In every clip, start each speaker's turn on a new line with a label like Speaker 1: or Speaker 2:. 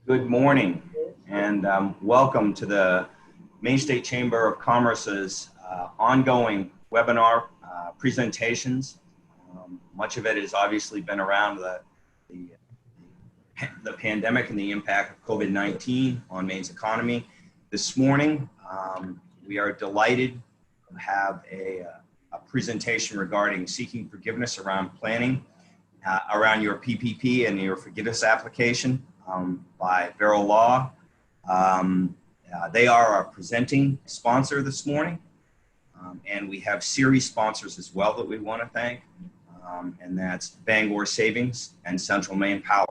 Speaker 1: Good morning and welcome to the Maine State Chamber of Commerce's ongoing webinar presentations. Much of it has obviously been around the pandemic and the impact of COVID-19 on Maine's economy. This morning, we are delighted to have a presentation regarding seeking forgiveness around planning around your PPP and your forgiveness application by Vero Law. They are our presenting sponsor this morning, and we have series sponsors as well that we want to thank, and that's Bangor Savings and Central Maine Power.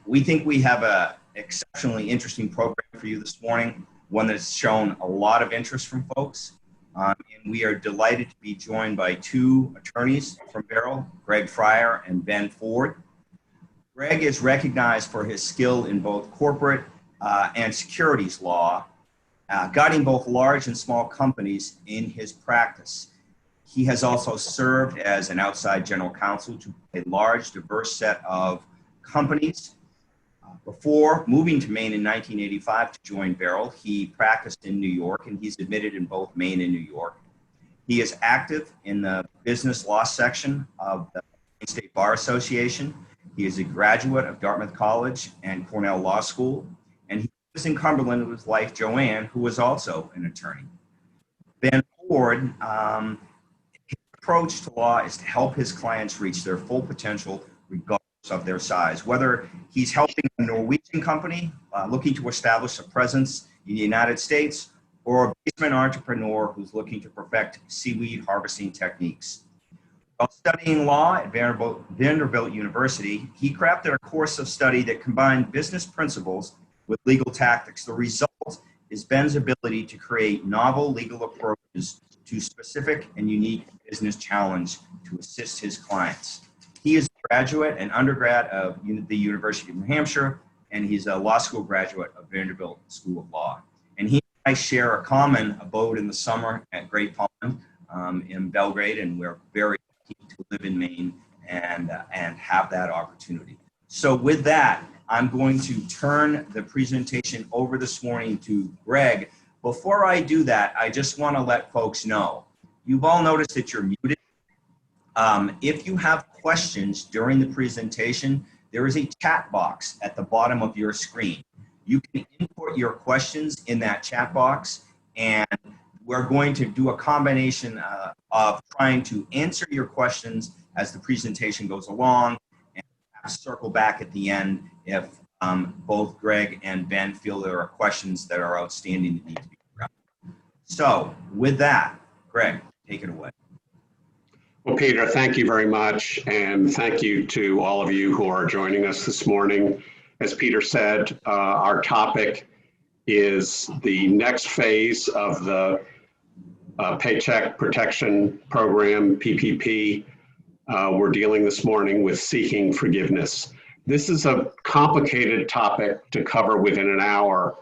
Speaker 1: We think we have an exceptionally interesting program for you this morning, one that's shown a lot of interest from folks. And we are delighted to be joined by two attorneys from Vero, Greg Fryer and Ben Ford. Greg is recognized for his skill in both corporate and securities law, guiding both large and small companies in his practice. He has also served as an outside general counsel to a large, diverse set of companies. Before moving to Maine in 1985 to join Vero, he practiced in New York, and he's admitted in both Maine and New York. He is active in the business law section of the Maine State Bar Association. He is a graduate of Dartmouth College and Cornell Law School, and he lives in Cumberland with his wife, Joanne, who is also an attorney. Ben Ford, his approach to law is to help his clients reach their full potential regardless of their size. Whether he's helping a Norwegian company looking to establish a presence in the United States, or a basement entrepreneur who's looking to perfect seaweed harvesting techniques. While studying law at Vanderbilt University, he crafted a course of study that combined business principles with legal tactics. The result is Ben's ability to create novel legal approaches to specific and unique business challenge to assist his clients. He is a graduate and undergrad of the University of New Hampshire, and he's a law school graduate of Vanderbilt School of Law. And he and I share a common abode in the summer at Great Pond in Belgrade, and we're very lucky to live in Maine and have that opportunity. So with that, I'm going to turn the presentation over this morning to Greg. Before I do that, I just want to let folks know, you've all noticed that you're muted. If you have questions during the presentation, there is a chat box at the bottom of your screen. You can input your questions in that chat box, and we're going to do a combination of trying to answer your questions as the presentation goes along, and circle back at the end if both Greg and Ben feel there are questions that are outstanding that need to be addressed. So with that, Greg, take it away.
Speaker 2: Well, Peter, thank you very much, and thank you to all of you who are joining us this morning. As Peter said, our topic is the next phase of the Paycheck Protection Program, PPP. We're dealing this morning with seeking forgiveness. This is a complicated topic to cover within an hour,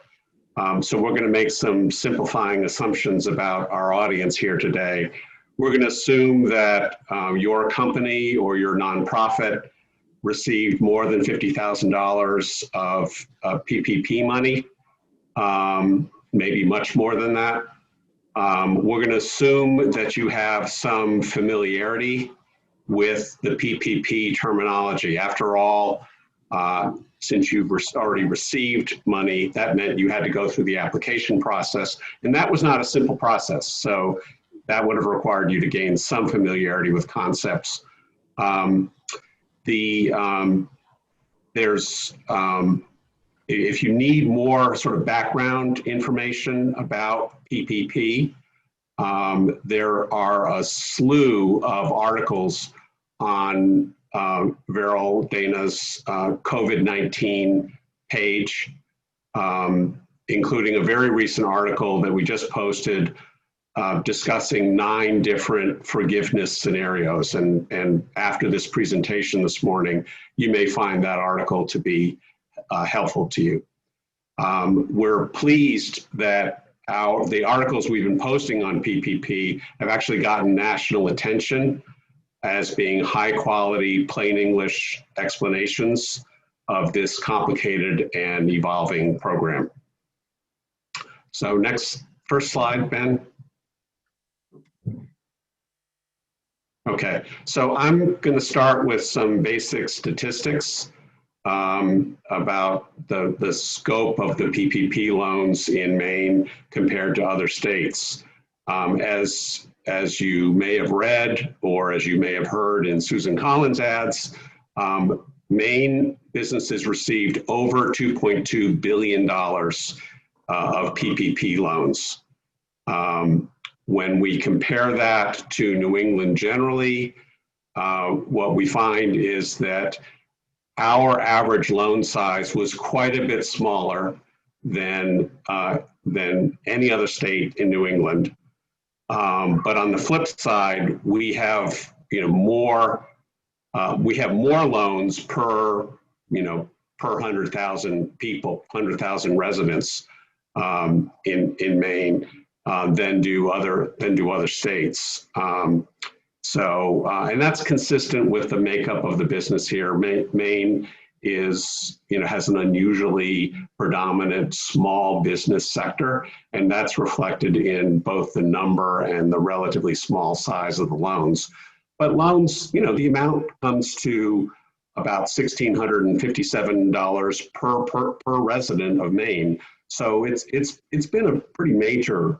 Speaker 2: so we're going to make some simplifying assumptions about our audience here today. We're going to assume that your company or your nonprofit received more than $50,000 of PPP money, maybe much more than that. We're going to assume that you have some familiarity with the PPP terminology. After all, since you've already received money, that meant you had to go through the application process, and that was not a simple process. So that would have required you to gain some familiarity with concepts. If you need more sort of background information about PPP, there are a slew of articles on Vero Dana's COVID-19 page, including a very recent article that we just posted discussing 9 different forgiveness scenarios. And after this presentation this morning, you may find that article to be helpful to you. We're pleased that the articles we've been posting on PPP have actually gotten national attention as being high quality, plain English explanations of this complicated and evolving program. So first slide, Ben. Okay, so I'm going to start with some basic statistics about the scope of the PPP loans in Maine compared to other states. As you may have read, or as you may have heard in Susan Collins' ads, Maine businesses received over $2.2 billion of PPP loans. When we compare that to New England generally, what we find is that our average loan size was quite a bit smaller than any other state in New England. But on the flip side, we have more loans per 100,000 people, 100,000 residents in Maine than do other states. And that's consistent with the makeup of the business here. Maine has an unusually predominant small business sector, and that's reflected in both the number and the relatively small size of the loans. But loans, the amount comes to about $1,657 per resident of Maine. So it's been a pretty major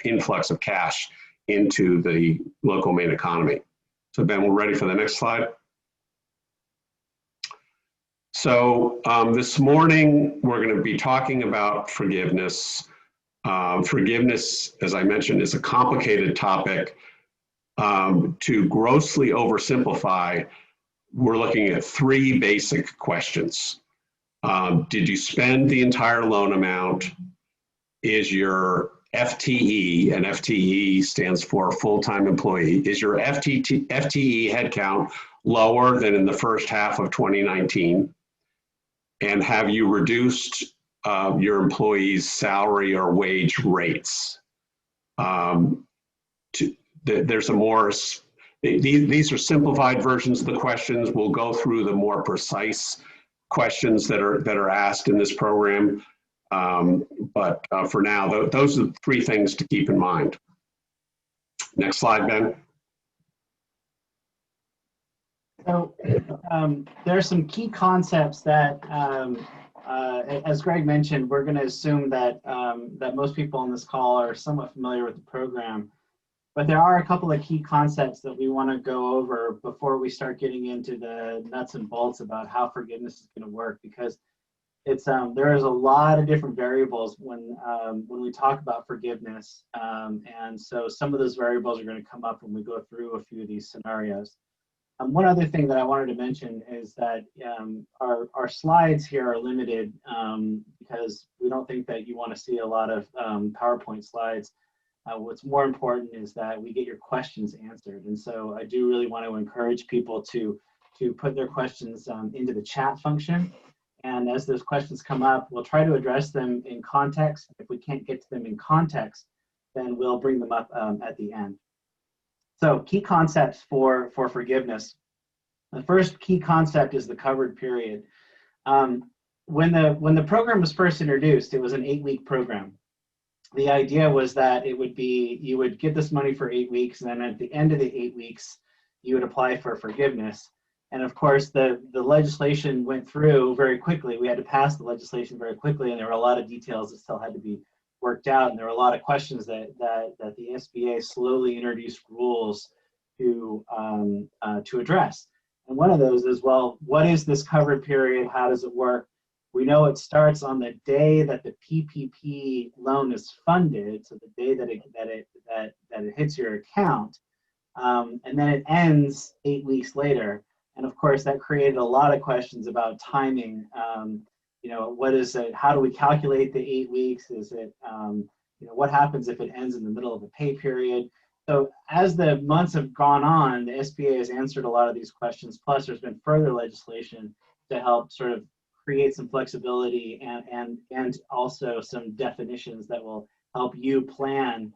Speaker 2: influx of cash into the local Maine economy. So Ben, we're ready for the next slide. So this morning, we're going to be talking about forgiveness. Forgiveness, as I mentioned, is a complicated topic. To grossly oversimplify, we're looking at three basic questions. Did you spend the entire loan amount? Is your FTE, and FTE stands for full-time employee, is your FTE headcount lower than in the first half of 2019? And have you reduced your employees' salary or wage rates? These are simplified versions of the questions. We'll go through the more precise questions that are asked in this program. But for now, those are the three things to keep in mind. Next slide, Ben.
Speaker 3: So there are some key concepts that, as Greg mentioned, we're going to assume that that most people on this call are somewhat familiar with the program. But there are a couple of key concepts that we want to go over before we start getting into the nuts and bolts about how forgiveness is going to work, because there is a lot of different variables when we talk about forgiveness, and so some of those variables are going to come up when we go through a few of these scenarios. One other thing that I wanted to mention is that our slides here are limited because we don't think that you want to see a lot of PowerPoint slides. What's more important is that we get your questions answered, and so I do really want to encourage people to put their questions into the chat function. And as those questions come up, we'll try to address them in context. If we can't get to them in context, then we'll bring them up at the end. So key concepts for forgiveness. The first key concept is the covered period. When the program was first introduced, it was an 8-week program. The idea was that it would be, you would get this money for 8 weeks, and then at the end of the 8 weeks, you would apply for forgiveness. And of course, the legislation went through very quickly. We had to pass the legislation very quickly, and there were a lot of details that still had to be worked out. And there were a lot of questions that the SBA slowly introduced rules to address. And one of those is, well, what is this covered period? How does it work? We know it starts on the day that the PPP loan is funded, so the day that it hits your account, and then it ends 8 weeks later. And of course, that created a lot of questions about timing. What is it? How do we calculate the 8 weeks? Is it, what happens if it ends in the middle of a pay period? So as the months have gone on, the SBA has answered a lot of these questions. Plus, there's been further legislation to help sort of create some flexibility and also some definitions that will help you plan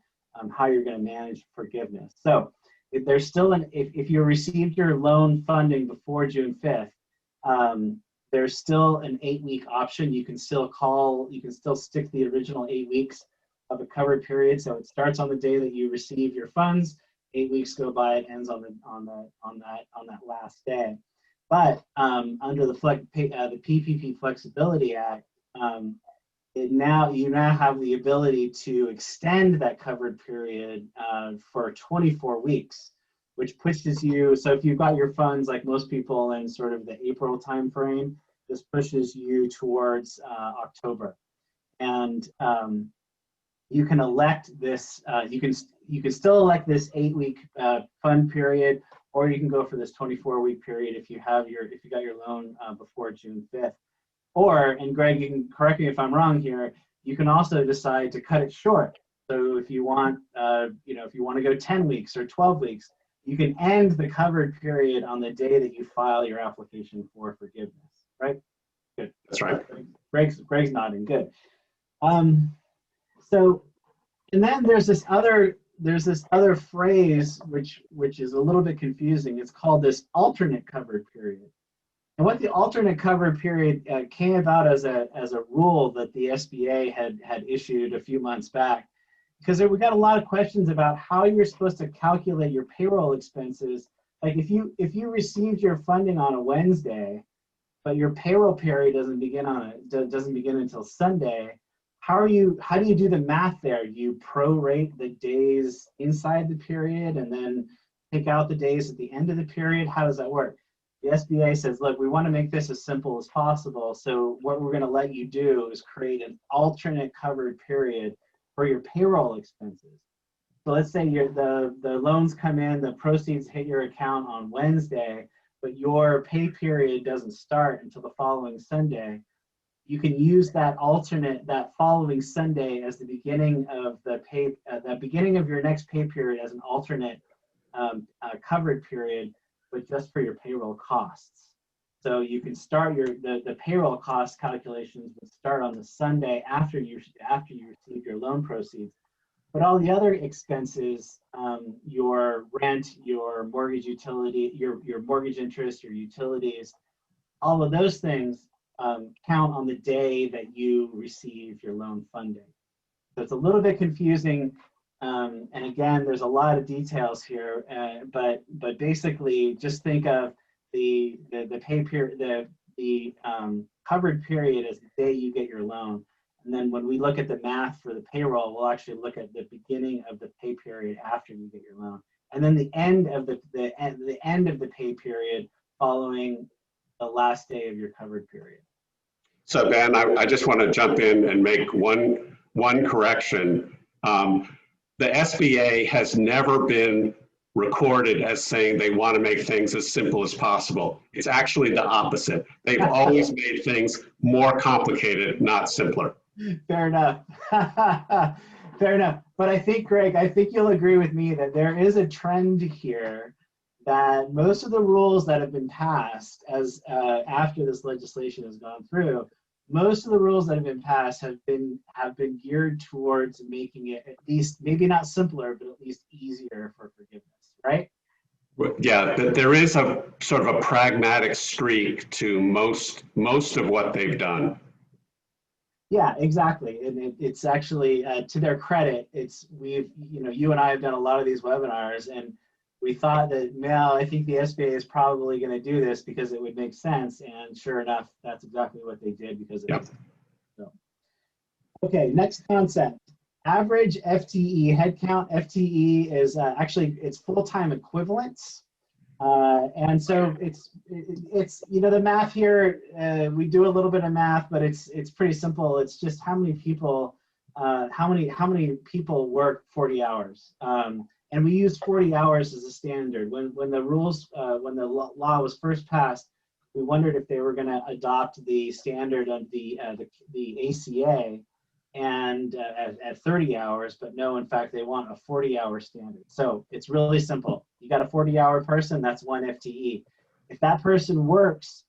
Speaker 3: how you're going to manage forgiveness. So if there's still if you received your loan funding before June 5th, there's still an 8-week option. You can still stick the original 8 weeks of a covered period. So it starts on the day that you receive your funds. 8 weeks go by, it ends on that last day. But under the PPP Flexibility Act, you now have the ability to extend that covered period for 24 weeks, which pushes you. So if you've got your funds, like most people, in sort of the April timeframe, this pushes you towards October, and you can elect this. You can still elect this 8-week fund period, or you can go for this 24-week period if you got your loan before June 5th. Or, and Greg, you can correct me if I'm wrong here, you can also decide to cut it short. So if you want, if you want to go 10 weeks or 12 weeks, you can end the covered period on the day that you file your application for forgiveness, right? Good.
Speaker 2: That's right.
Speaker 3: Greg's nodding, good. So, and then there's this other phrase which is a little bit confusing. It's called this alternate covered period. And what the alternate covered period came about as a rule that the SBA had issued a few months back, because we got a lot of questions about how you're supposed to calculate your payroll expenses. Like if you received your funding on a Wednesday, but your payroll period doesn't begin until Sunday, how do you do the math there? You prorate the days inside the period and then pick out the days at the end of the period? How does that work? The SBA says, look, we want to make this as simple as possible. So what we're going to let you do is create an alternate covered period for your payroll expenses. So let's say the loans come in, the proceeds hit your account on Wednesday, but your pay period doesn't start until the following Sunday. You can use that following Sunday as the beginning of the beginning of your next pay period as an alternate covered period, but just for your payroll costs. So you can start the payroll cost calculations would start on the Sunday after you receive your loan proceeds. But all the other expenses, your rent, your mortgage utility, your mortgage interest, your utilities, all of those things count on the day that you receive your loan funding. So it's a little bit confusing. And again, there's a lot of details here, but basically, just think of the pay period, the covered period as the day you get your loan, and then when we look at the math for the payroll, we'll actually look at the beginning of the pay period after you get your loan, and then the end of the end of the pay period following the last day of your covered period.
Speaker 2: So Ben, I just want to jump in and make one correction. The SBA has never been recorded as saying they want to make things as simple as possible. It's actually the opposite. They've always made things more complicated, not simpler.
Speaker 3: Fair enough. Fair enough. But I think, Greg, you'll agree with me that there is a trend here that most of the rules that have been passed after this legislation has gone through, most of the rules that have been passed have been geared towards making it at least, maybe not simpler, but at least easier for forgiveness, right?
Speaker 2: Yeah, there is a sort of a pragmatic streak to most of what they've done.
Speaker 3: Yeah, exactly. And it's actually, to their credit, you and I have done a lot of these webinars, and we thought that, no, I think the SBA is probably going to do this because it would make sense. And sure enough, that's exactly what they did because it was. So. Okay, next concept. Average FTE headcount. FTE is actually, it's full-time equivalents. And so it's the math here, we do a little bit of math, but it's pretty simple. It's just how many people work 40 hours. And we use 40 hours as a standard. When the law was first passed, we wondered if they were going to adopt the standard of the ACA and at 30 hours, but no, in fact, they want a 40-hour standard. So it's really simple. You got a 40-hour person, that's one FTE. If that person works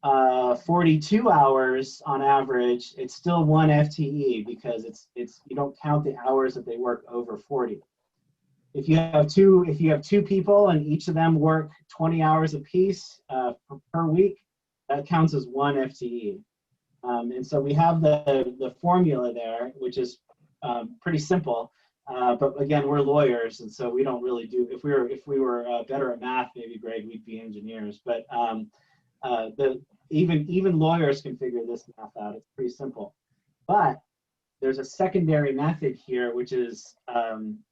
Speaker 3: 42 hours on average, it's still one FTE because you don't count the hours that they work over 40. If you have two people and each of them work 20 hours apiece per week, that counts as one FTE. And so we have the formula there, which is pretty simple. But again, we're lawyers, and so we don't really do. If we were better at math, maybe Greg, we'd be engineers. But even lawyers can figure this math out. It's pretty simple. But there's a secondary method here, which is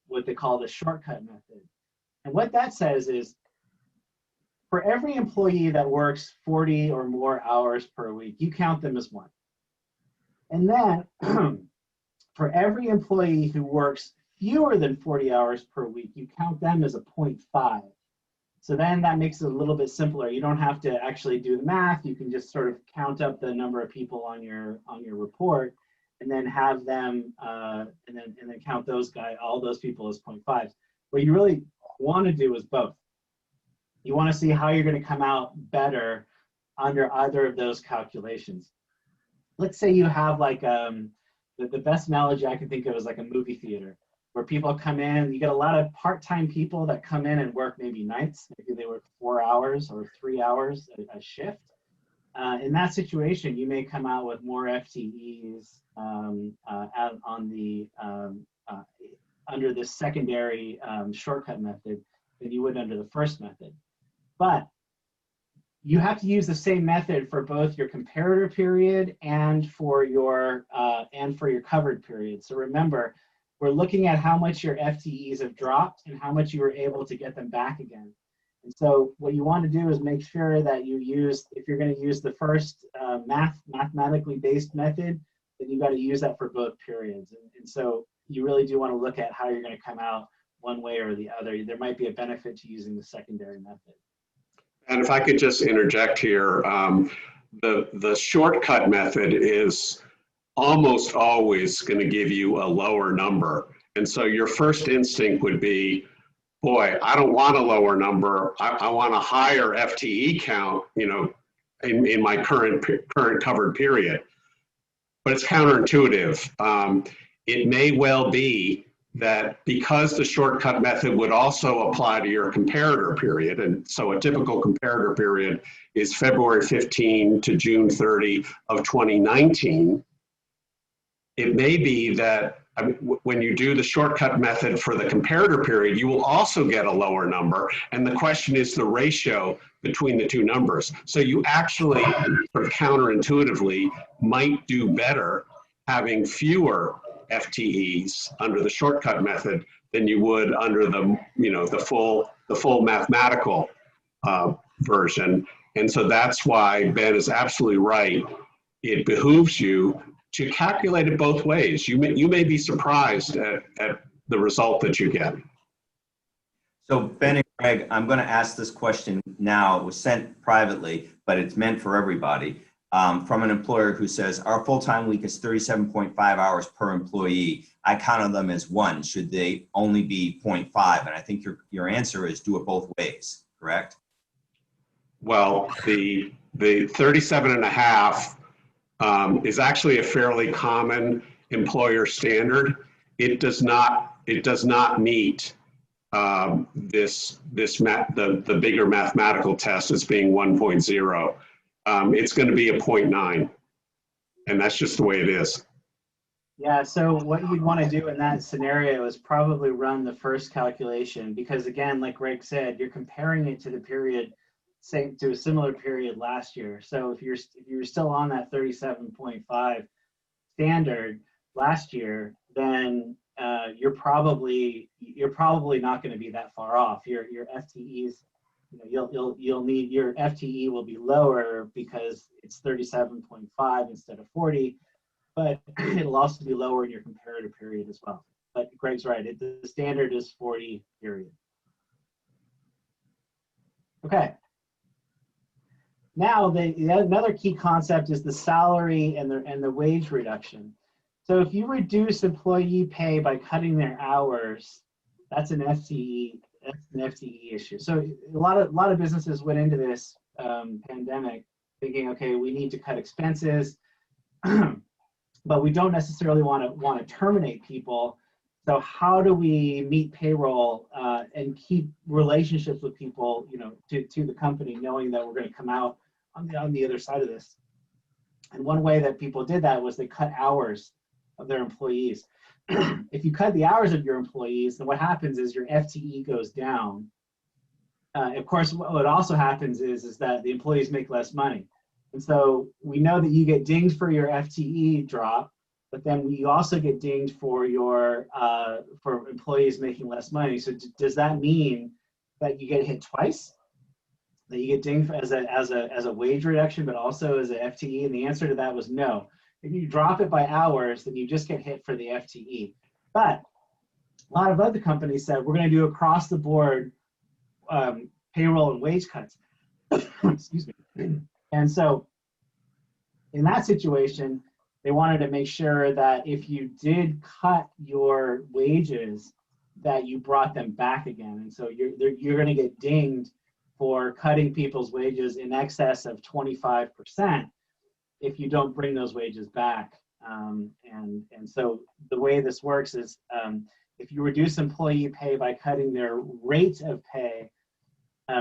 Speaker 3: what they call the shortcut method. And what that says is, for every employee that works 40 or more hours per week, you count them as one. And then for every employee who works fewer than 40 hours per week, you count them as a 0.5. So then that makes it a little bit simpler. You don't have to actually do the math. You can just sort of count up the number of people on your report, and then have them and then count all those people as 0.5s. What you really want to do is both. You want to see how you're going to come out better under either of those calculations. Let's say you have like the best analogy I can think of is like a movie theater, where people come in. You get a lot of part-time people that come in and work maybe nights. Maybe they work 4 hours or 3 hours a shift. In that situation, you may come out with more FTEs under the secondary shortcut method than you would under the first method. But you have to use the same method for both your comparator period and for your covered period. So remember, we're looking at how much your FTEs have dropped and how much you were able to get them back again. And so what you want to do is make sure that you use, if you're going to use the first mathematically based method, then you got to use that for both periods. And so you really do want to look at how you're going to come out one way or the other. There might be a benefit to using the secondary method.
Speaker 2: And if I could just interject here, the shortcut method is almost always going to give you a lower number. And so your first instinct would be, boy, I don't want a lower number. I want a higher FTE count, in my current covered period. But it's counterintuitive. It may well be that because the shortcut method would also apply to your comparator period, and so a typical comparator period is February 15 to June 30 of 2019, it may be that when you do the shortcut method for the comparator period, you will also get a lower number. And the question is the ratio between the two numbers. So you actually, sort of counterintuitively, might do better having fewer FTEs under the shortcut method than you would under the full mathematical version. And so that's why Ben is absolutely right. It behooves you to calculate it both ways. You may be surprised at the result that you get.
Speaker 1: So Ben and Greg, I'm going to ask this question now. It was sent privately, but it's meant for everybody. From an employer who says, our full-time week is 37.5 hours per employee. I counted them as one. Should they only be 0.5? And I think your answer is do it both ways, correct? Well,
Speaker 2: the 37.5 is actually a fairly common employer standard. It does not meet the bigger mathematical test as being 1.0. It's going to be a 0.9, and that's just the way it is.
Speaker 3: Yeah, so what you'd want to do in that scenario is probably run the first calculation, because again, like Greg said, you're comparing it to the period, to a similar period last year. So if you're still on that 37.5 standard last year, then you're probably not going to be that far off. Your FTEs, you'll need, your FTE will be lower because it's 37.5 instead of 40, but it'll also be lower in your comparative period as well. But Greg's right, the standard is 40 period. Okay. Now another key concept is the salary and the wage reduction. So if you reduce employee pay by cutting their hours, that's an FTE issue. So a lot of businesses went into this pandemic thinking, okay, we need to cut expenses, but we don't necessarily want to terminate people. So how do we meet payroll and keep relationships with people, to the company, knowing that we're going to come out on the other side of this. And one way that people did that was they cut hours of their employees. If you cut the hours of your employees, then what happens is your FTE goes down. Of course, what also happens is that the employees make less money. And so we know that you get dinged for your FTE drop, but then you also get dinged for your for employees making less money. So does that mean that you get hit twice? That you get dinged as a wage reduction, but also as an FTE? And the answer to that was no. If you drop it by hours, then you just get hit for the FTE. But a lot of other companies said, we're going to do across the board payroll and wage cuts. Excuse me. And so in that situation, they wanted to make sure that if you did cut your wages, that you brought them back again. And so you're going to get dinged for cutting people's wages in excess of 25% if you don't bring those wages back. And so the way this works is if you reduce employee pay by cutting their rate of pay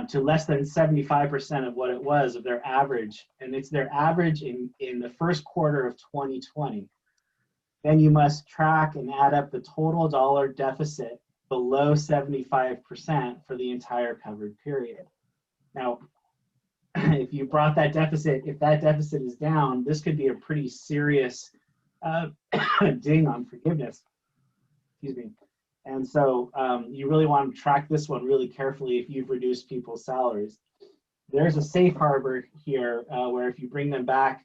Speaker 3: to less than 75% of what it was of their average, and it's their average in the first quarter of 2020, then you must track and add up the total dollar deficit below 75% for the entire covered period. Now, if you brought that deficit, if that deficit is down, this could be a pretty serious ding on forgiveness. Excuse me. And so you really want to track this one really carefully if you've reduced people's salaries. There's a safe harbor here where if you bring them back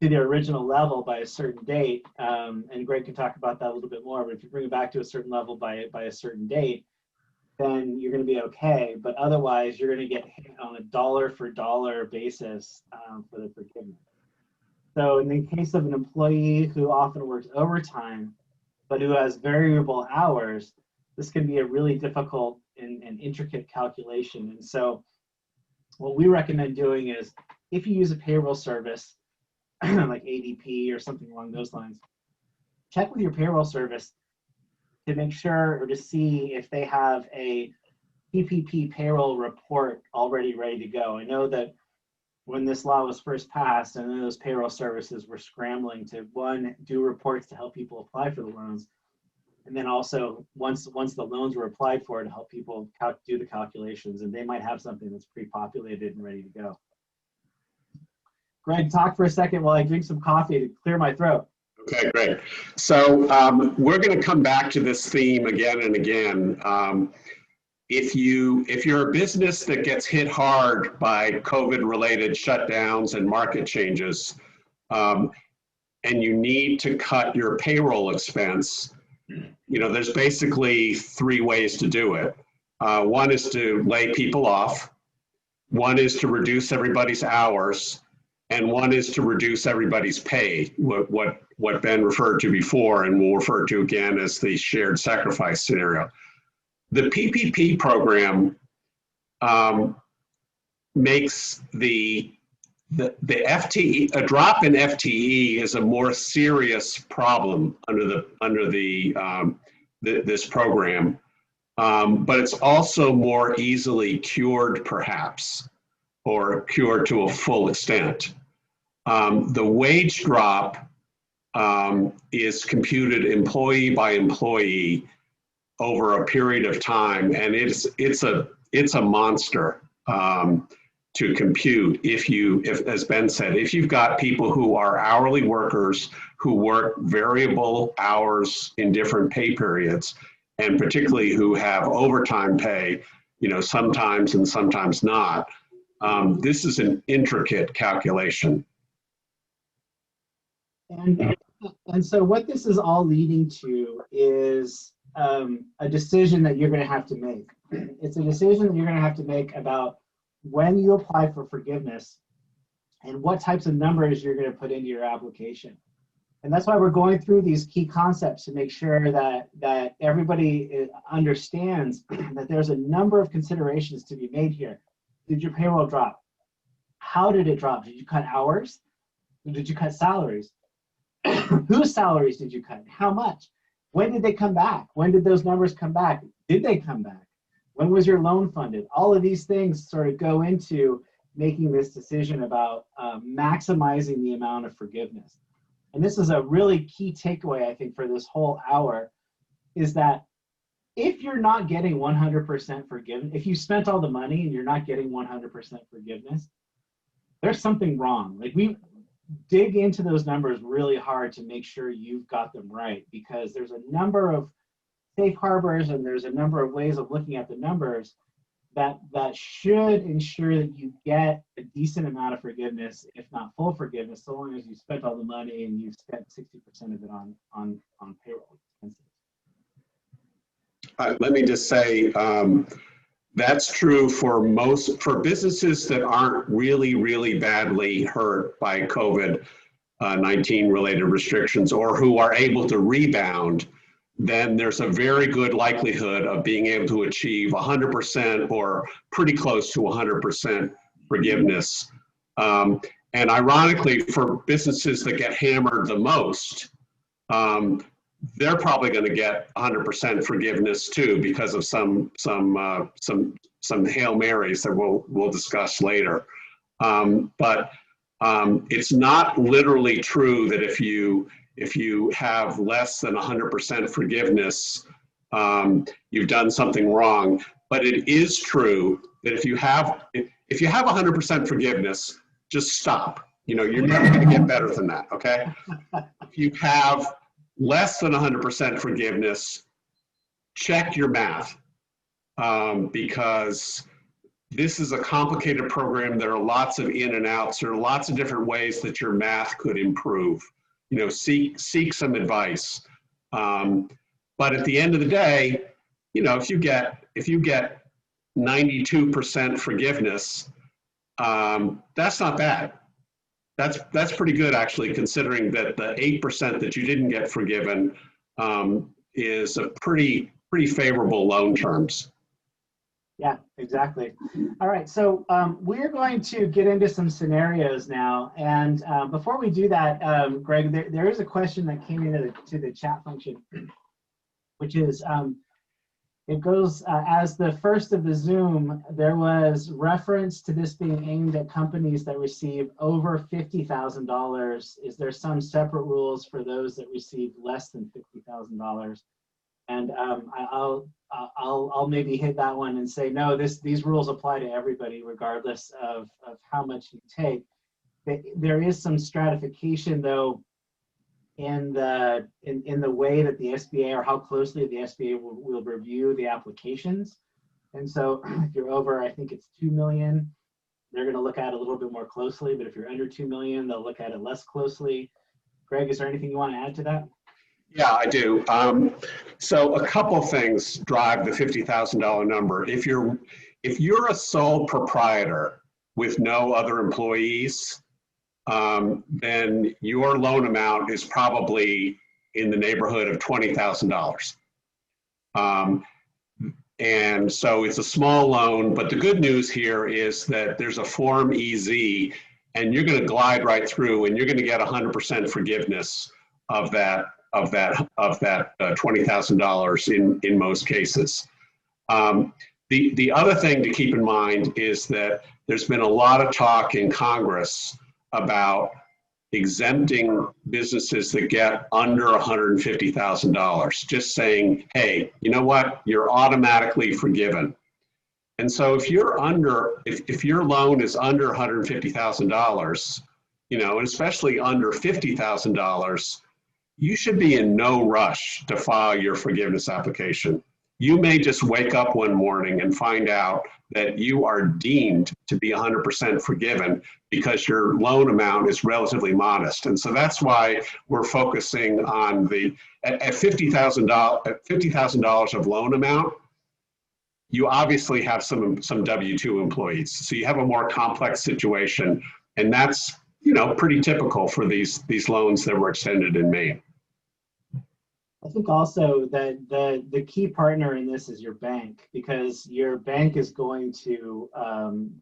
Speaker 3: to their original level by a certain date, and Greg can talk about that a little bit more, but if you bring it back to a certain level by a certain date, then you're going to be okay. But otherwise, you're going to get hit on a dollar for dollar basis for the forgiveness. So in the case of an employee who often works overtime, but who has variable hours, this can be a really difficult and intricate calculation. And so what we recommend doing is if you use a payroll service like ADP or something along those lines, check with your payroll service to make sure or to see if they have a PPP payroll report already ready to go. I know that when this law was first passed, and those payroll services were scrambling to, one, do reports to help people apply for the loans, and then also once the loans were applied for, to help people do the calculations, and they might have something that's pre-populated and ready to go. Greg, talk for a second while I drink some coffee to clear my throat.
Speaker 2: Okay, great. So we're going to come back to this theme again and again. If you're a business that gets hit hard by COVID-related shutdowns and market changes, and you need to cut your payroll expense, there's basically three ways to do it. One is to lay people off. One is to reduce everybody's hours. And one is to reduce everybody's pay, what Ben referred to before, and we'll refer to again as the shared sacrifice scenario. The PPP program makes the FTE, a drop in FTE is a more serious problem under this program, but it's also more easily cured, perhaps, or cured to a full extent. The wage drop is computed employee by employee over a period of time, and it's a monster to compute. If as Ben said, if you've got people who are hourly workers who work variable hours in different pay periods, and particularly who have overtime pay, sometimes and sometimes not, this is an intricate calculation.
Speaker 3: And so what this is all leading to is a decision that you're going to have to make. It's a decision that you're going to have to make about when you apply for forgiveness and what types of numbers you're going to put into your application. And that's why we're going through these key concepts to make sure that everybody understands that there's a number of considerations to be made here. Did your payroll drop? How did it drop? Did you cut hours? Did you cut salaries? Whose salaries did you cut? How much? When did they come back? When did those numbers come back? Did they come back? When was your loan funded? All of these things sort of go into making this decision about maximizing the amount of forgiveness. And this is a really key takeaway, I think, for this whole hour, is that if you're not getting 100% forgiveness, if you spent all the money and you're not getting 100% forgiveness, there's something wrong. Like, we dig into those numbers really hard to make sure you've got them right, because there's a number of safe harbors and there's a number of ways of looking at the numbers that should ensure that you get a decent amount of forgiveness, if not full forgiveness, so long as you spent all the money and you've spent 60% of it on payroll expenses.
Speaker 2: Let me just say, that's true for businesses that aren't really badly hurt by COVID-19 related restrictions, or who are able to rebound. Then there's a very good likelihood of being able to achieve 100% or pretty close to 100% forgiveness. And ironically, for businesses that get hammered the most, they're probably going to get 100% forgiveness too, because of some Hail Marys that we'll discuss later. But it's not literally true that if you have less than 100% forgiveness, you've done something wrong. But it is true that if you have 100% forgiveness, just stop. You know, you're never going to get better than that. Okay. If you have less than 100% forgiveness, check your math, because this is a complicated program. There are lots of in and outs. There are lots of different ways that your math could improve. You know, seek some advice. But at the end of the day, you know, if you get 92% forgiveness, that's not bad. That's pretty good, actually, considering that the 8% that you didn't get forgiven is a pretty favorable loan terms.
Speaker 3: Yeah, exactly. All right, so we're going to get into some scenarios now. And before we do that, Greg, there is a question that came into the chat function, which is, it goes, as the first of the Zoom, there was reference to this being aimed at companies that receive over $50,000. Is there some separate rules for those that receive less than $50,000? And I'll maybe hit that one and say, no, these rules apply to everybody, regardless of how much you take. There is some stratification, though, in the way that the SBA, or how closely the SBA will review the applications. And so if you're over, I think it's 2 million, they're going to look at it a little bit more closely. But if you're under 2 million, they'll look at it less closely. Greg, is there anything you want to add to that?
Speaker 2: Yeah, I do. So a couple things drive the $50,000 number. If you're a sole proprietor with no other employees, then your loan amount is probably in the neighborhood of $20,000. And so it's a small loan, but the good news here is that there's a Form EZ, and you're going to glide right through, and you're going to get 100% forgiveness of that $20,000 in most cases. The other thing to keep in mind is that there's been a lot of talk in Congress about exempting businesses that get under $150,000, just saying, hey, you know what, you're automatically forgiven. And so if your loan is under $150,000, you know, and especially under $50,000, you should be in no rush to file your forgiveness application. You may just wake up one morning and find out that you are deemed to be 100% forgiven because your loan amount is relatively modest. And so that's why we're focusing on at $50,000 of loan amount, you obviously have some W-2 employees. So you have a more complex situation, and that's, you know, pretty typical for these loans that were extended in Maine.
Speaker 3: I think also that the key partner in this is your bank, because your bank is going to,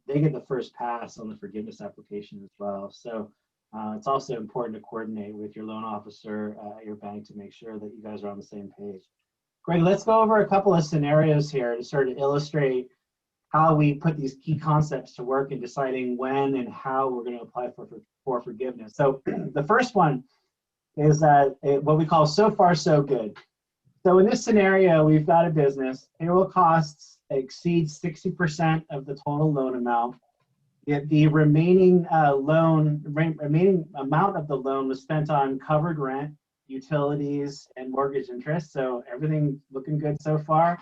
Speaker 3: they get the first pass on the forgiveness application as well. So it's also important to coordinate with your loan officer at your bank to make sure that you guys are on the same page. Greg, let's go over a couple of scenarios here to sort of illustrate how we put these key concepts to work in deciding when and how we're going to apply for forgiveness. So the first one is what we call so far so good. So in this scenario, we've got a business, payroll costs exceed 60% of the total loan amount. Yet the remaining remaining amount of the loan was spent on covered rent, utilities, and mortgage interest. So everything looking good so far.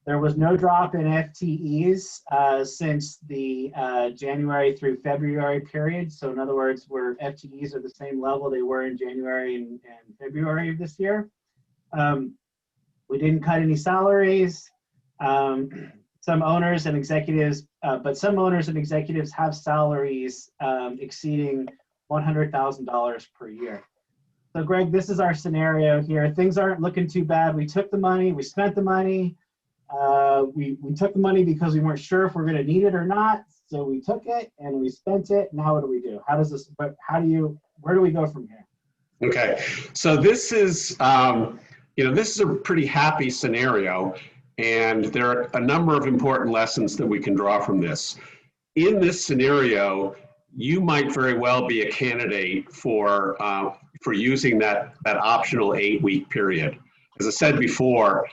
Speaker 3: There was no drop in FTEs since the January through February period. So in other words, where FTEs are the same level they were in January and February of this year. We didn't cut any salaries. Some owners and executives, but some owners and executives have salaries exceeding $100,000 per year. So Greg, this is our scenario here. Things aren't looking too bad. We took the money, we spent the money. We took the money because we weren't sure if we're going to need it or not. So we took it and we spent it. Now what do we do? How does this, where do we go from here?
Speaker 2: Okay, so this is, this is a pretty happy scenario, and there are a number of important lessons that we can draw from this. In this scenario, you might very well be a candidate for using that optional 8-week period. As I said before,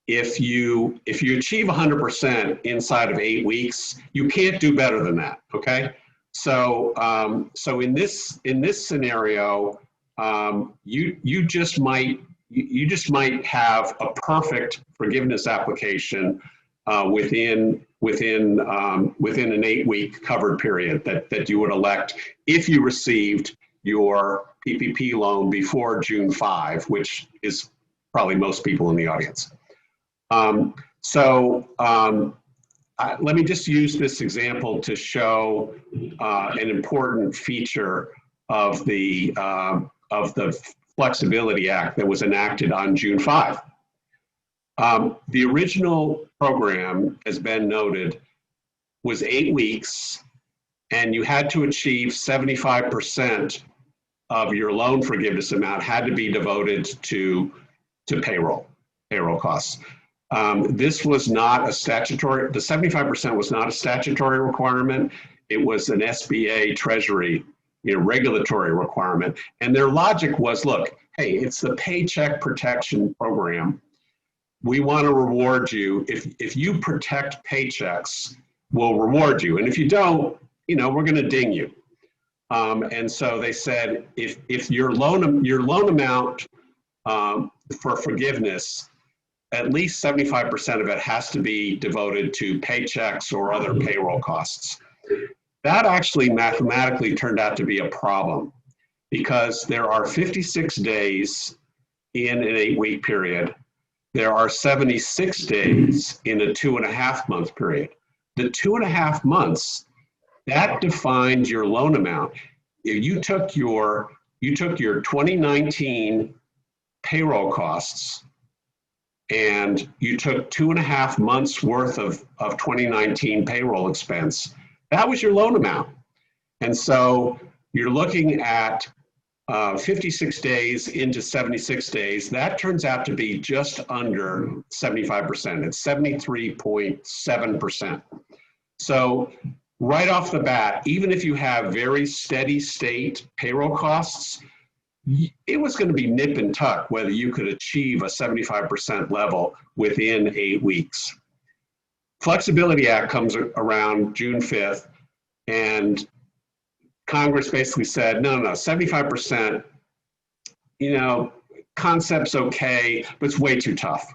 Speaker 2: if you achieve 100% inside of 8 weeks, you can't do better than that. Okay, so in this scenario, you just might have a perfect forgiveness application within an 8-week covered period that you would elect if you received your PPP loan before June 5, which is probably most people in the audience. Let me just use this example to show an important feature of the Flexibility Act that was enacted on June 5. The original program, as Ben noted, was 8 weeks, and you had to achieve 75% of your loan forgiveness amount had to be devoted to payroll costs. This was not a statutory, the 75% was not a statutory requirement. It was an SBA Treasury regulatory requirement. And their logic was, look, hey, it's the Paycheck Protection Program. We want to reward you. If you protect paychecks, we'll reward you. And if you don't, we're going to ding you. And so they said, if your loan amount for forgiveness, at least 75% of it has to be devoted to paychecks or other payroll costs. That actually mathematically turned out to be a problem because there are 56 days in an 8-week period. There are 76 days in a 2.5-month period. The 2.5 months, that defines your loan amount. You took your 2019 payroll costs and you took 2.5 months worth of 2019 payroll expense. That was your loan amount. And so you're looking at 56 days into 76 days. That turns out to be just under 75%. It's 73.7%. So right off the bat, even if you have very steady state payroll costs, it was going to be nip and tuck whether you could achieve a 75% level within 8 weeks. Flexibility Act comes around June 5th, and Congress basically said, no, 75%, concept's okay, but it's way too tough.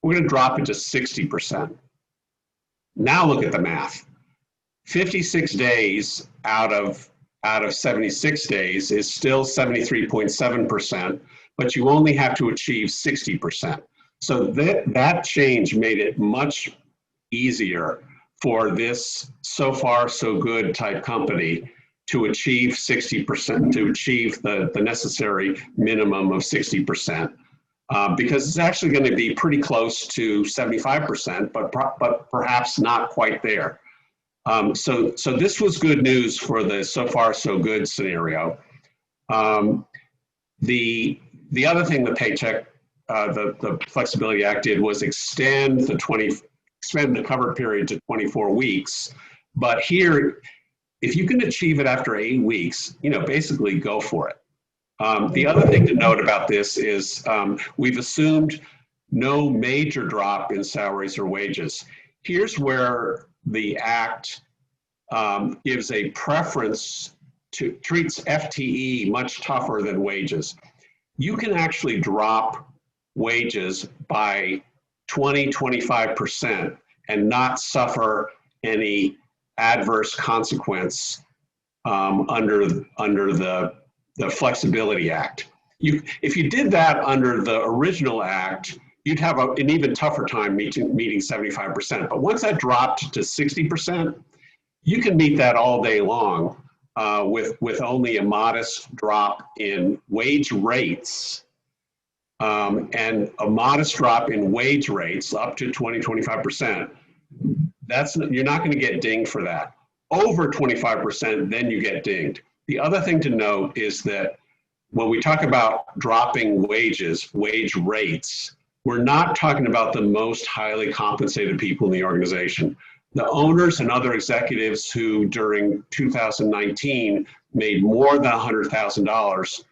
Speaker 2: We're going to drop it to 60%. Now look at the math. 56 days out of 76 days is still 73.7%, but you only have to achieve 60%. So that change made it much easier for this so far so good type company to achieve 60%, to achieve the necessary minimum of 60%, because it's actually going to be pretty close to 75%, but perhaps not quite there. So this was good news for the so far so good scenario. The other thing the Paycheck, the Flexibility Act did was extend the expand the cover period to 24 weeks. But here, if you can achieve it after 8 weeks, basically go for it. The other thing to note about this is we've assumed no major drop in salaries or wages. Here's where the Act gives a preference to, treats FTE much tougher than wages. You can actually drop wages by 20–25% and not suffer any adverse consequence under the Flexibility Act. If you did that under the original Act, you'd have an even tougher time meeting 75%. But once that dropped to 60%, you can meet that all day long with only a modest drop in wage rates and a modest drop in wage rates up to 20–25%. You're not going to get dinged for that. Over 25%, then you get dinged. The other thing to note is that when we talk about dropping wages, wage rates, we're not talking about the most highly compensated people in the organization. The owners and other executives who during 2019 made more than $100,000,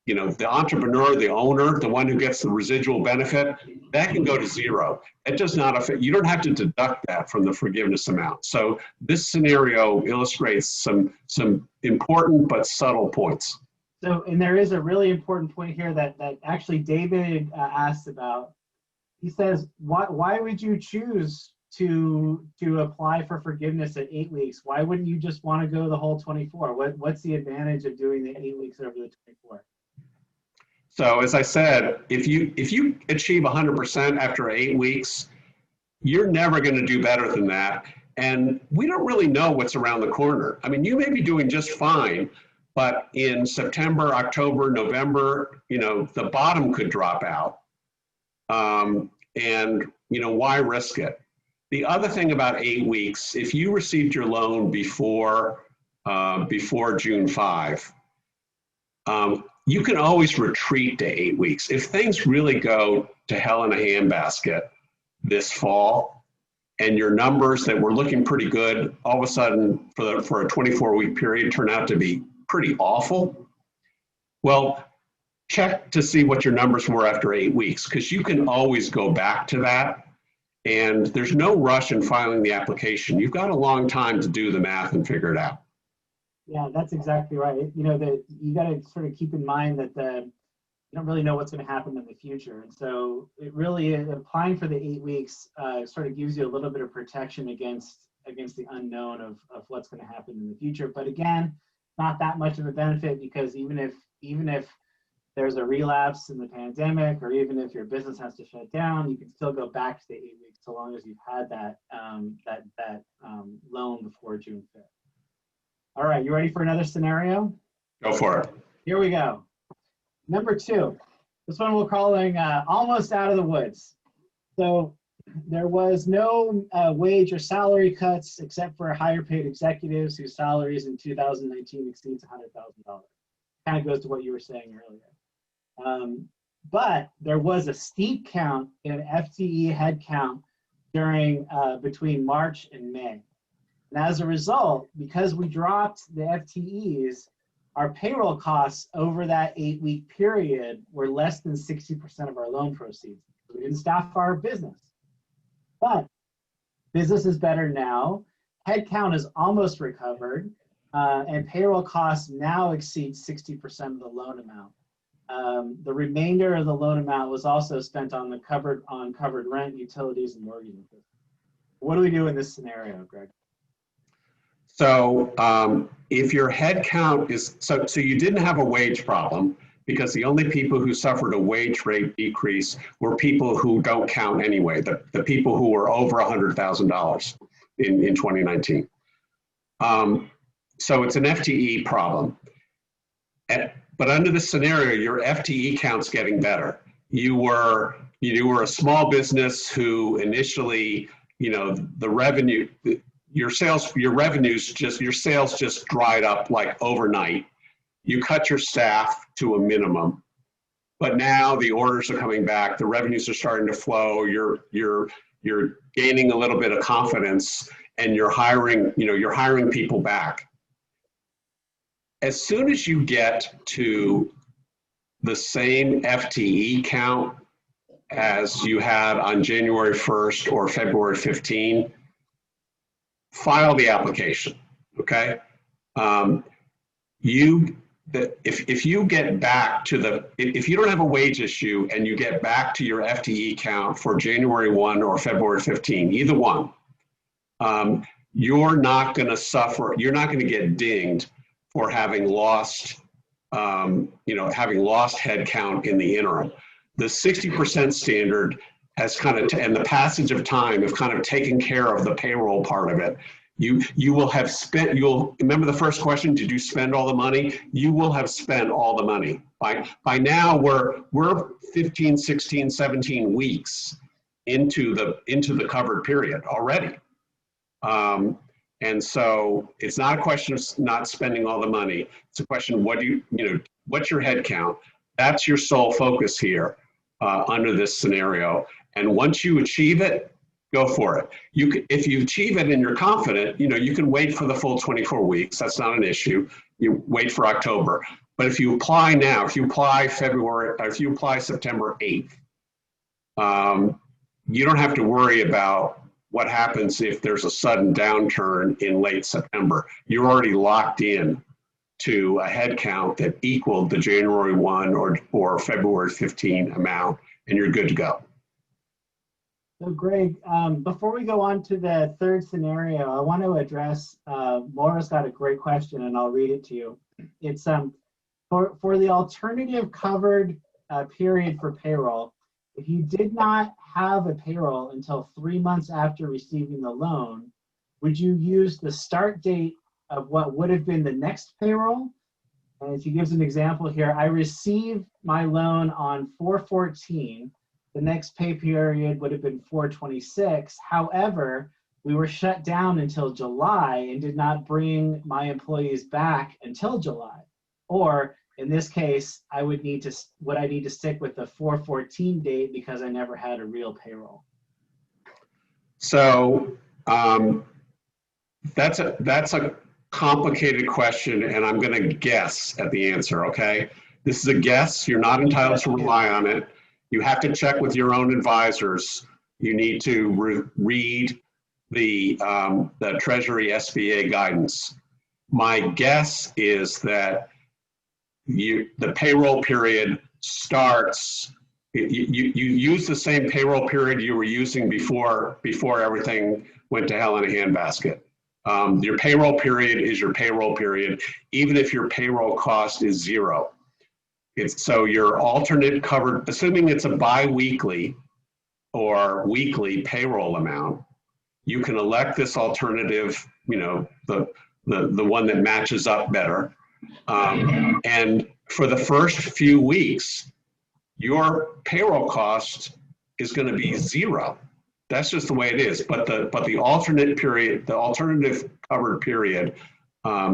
Speaker 2: the entrepreneur, the owner, the one who gets the residual benefit, that can go to zero. It does not affect, you don't have to deduct that from the forgiveness amount. So this scenario illustrates some important but subtle points.
Speaker 3: So, and there is a really important point here that actually David asked about. He says, why would you choose to apply for forgiveness at 8 weeks? Why wouldn't you just want to go the whole 24? What's the advantage of doing the 8 weeks over the 24?
Speaker 2: So as I said, if you achieve 100% after 8 weeks, you're never going to do better than that. And we don't really know what's around the corner. I mean, you may be doing just fine, but in September, October, November, the bottom could drop out. And why risk it? The other thing about 8 weeks, if you received your loan before June 5, you can always retreat to 8 weeks. If things really go to hell in a handbasket this fall, and your numbers that were looking pretty good, all of a sudden for a 24-week period turn out to be pretty awful, well, check to see what your numbers were after 8 weeks, because you can always go back to that. And there's no rush in filing the application. You've got a long time to do the math and figure it out.
Speaker 3: Yeah, that's exactly right. That you got to sort of keep in mind that you don't really know what's going to happen in the future. And so it really, applying for the 8 weeks sort of gives you a little bit of protection against the unknown of what's going to happen in the future. But again, not that much of a benefit, because even if there's a relapse in the pandemic, or even if your business has to shut down, you can still go back to the 8 weeks so long as you've had that loan before June 5th. All right, you ready for another scenario?
Speaker 2: Go for it.
Speaker 3: Here we go. Number 2. This one we're calling almost out of the woods. So there was no wage or salary cuts except for higher paid executives whose salaries in 2019 exceeds $100,000. Kind of goes to what you were saying earlier. But there was a steep count in FTE headcount during between March and May. And as a result, because we dropped the FTEs, our payroll costs over that 8 week period were less than 60% of our loan proceeds. We didn't staff our business. But business is better now. Headcount is almost recovered, and payroll costs now exceed 60% of the loan amount. The remainder of the loan amount was also spent on covered rent, utilities, and mortgage interest. What do we do in this scenario, Greg?
Speaker 2: So if your head count is, so you didn't have a wage problem, because the only people who suffered a wage rate decrease were people who don't count anyway, the people who were over $100,000 in 2019. So it's an FTE problem. But under this scenario, your FTE count's getting better. You were a small business who initially, the revenue, your sales just dried up like overnight. You cut your staff to a minimum, but now the orders are coming back, the revenues are starting to flow, your you're gaining a little bit of confidence, and you're hiring, you're hiring people back. As soon as you get to the same FTE count as you had on January 1st or February 15, file the application, okay? If you get back to if you don't have a wage issue and you get back to your FTE count for January 1 or February 15, either one, you're not going to suffer, you're not going to get dinged for having lost, having lost headcount in the interim. The 60% standard has kind of, and the passage of time have kind of taken care of the payroll part of it. You will have spent, remember the first question, did you spend all the money? You will have spent all the money. By now, we're 15, 16, 17 weeks into the covered period already. And so it's not a question of not spending all the money. It's a question, what's your head count? That's your sole focus here under this scenario. And once you achieve it, go for it. If you achieve it and you're confident, you can wait for the full 24 weeks. That's not an issue. You wait for October. But if you apply now, if you apply September 8th, you don't have to worry about what happens if there's a sudden downturn in late September. You're already locked in to a head count that equaled the January 1 or February 15 amount, and you're good to go.
Speaker 3: So Greg, before we go on to the third scenario, I want to address, Laura's got a great question and I'll read it to you. It's for the alternative covered period for payroll, if you did not have a payroll until 3 months after receiving the loan, would you use the start date of what would have been the next payroll? And she gives an example here. I received my loan on 4/14. The next pay period would have been 4/26. However, we were shut down until July and did not bring my employees back until July. Or in this case, would I need to stick with the 4/14 date because I never had a real payroll?
Speaker 2: So that's a complicated question, and I'm going to guess at the answer. Okay, this is a guess. You're not entitled to rely on it. You have to check with your own advisors. You need to read the Treasury SBA guidance. My guess is that the payroll period starts, you use the same payroll period you were using before everything went to hell in a handbasket. Your payroll period is your payroll period, even if your payroll cost is zero. So your alternate covered, assuming it's a bi-weekly or weekly payroll amount, you can elect this alternative, the one that matches up better. And for the first few weeks, your payroll cost is going to be zero. That's just the way it is. But the alternate period, the alternative covered period,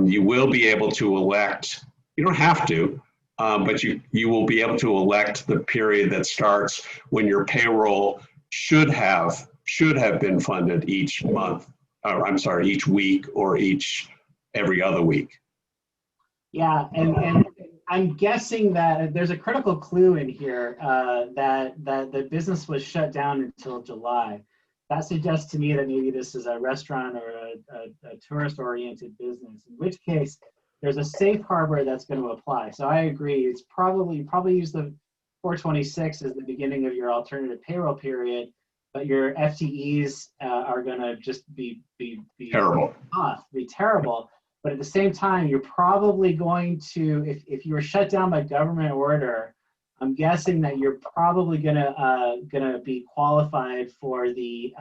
Speaker 2: you will be able to elect. You don't have to, but you will be able to elect the period that starts when your payroll should have been funded each month. Each week or every other week.
Speaker 3: Yeah, and I'm guessing that there's a critical clue in here that the business was shut down until July. That suggests to me that maybe this is a restaurant or a tourist-oriented business, in which case there's a safe harbor that's going to apply. So I agree. It's probably use the 4/26 as the beginning of your alternative payroll period, but your FTEs are going to just be
Speaker 2: terrible.
Speaker 3: Be terrible. But at the same time, you're probably going to, if you were shut down by government order, I'm guessing that you're probably gonna be qualified for the